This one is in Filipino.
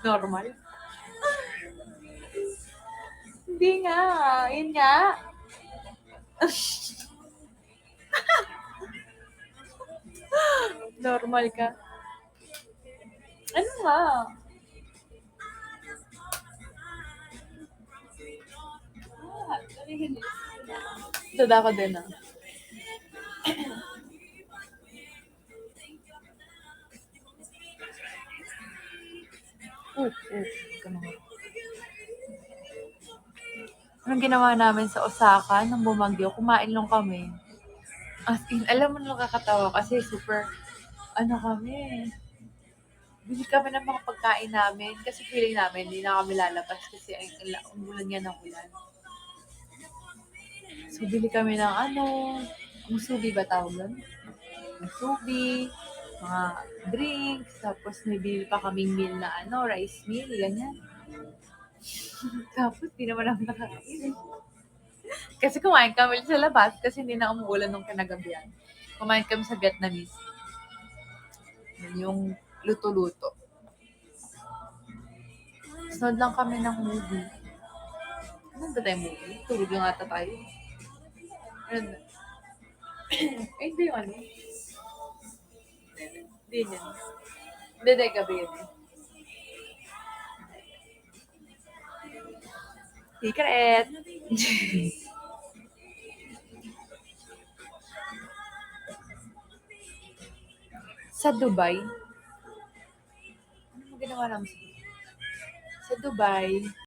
Normal. Hindi nga. Yun nga. Normal ka. Ano nga? Dada ko din ah. Ganun. Anong ginawa namin sa Osaka nung bumagyo? Kumain lang kami. As in, alam mo nakakatawa kasi super, ano kami, bili kami ng mga pagkain namin kasi feeling namin hindi na kami lalabas kasi ang ulan yan ng ulan. So, bili kami ng musubi ba tawag doon? Musubi, mga drinks, tapos may bili pa kaming meal na rice meal, ganyan. Tapos, di naman ako nakakain. Kasi kumain kami sa labas kasi hindi na umuulan nung kinagabihan. Kumain kami sa Vietnamese. Yun yung luto-luto. Sunod lang kami ng movie. Ano ba tayo movie? Tulog lang ata tayo. Ano ba? Hindi yung ano. Hindi yan. Hindi, gabi yun. Secret! Sa Dubai, ano mo ginawa namin sa Dubai? Sa Dubai,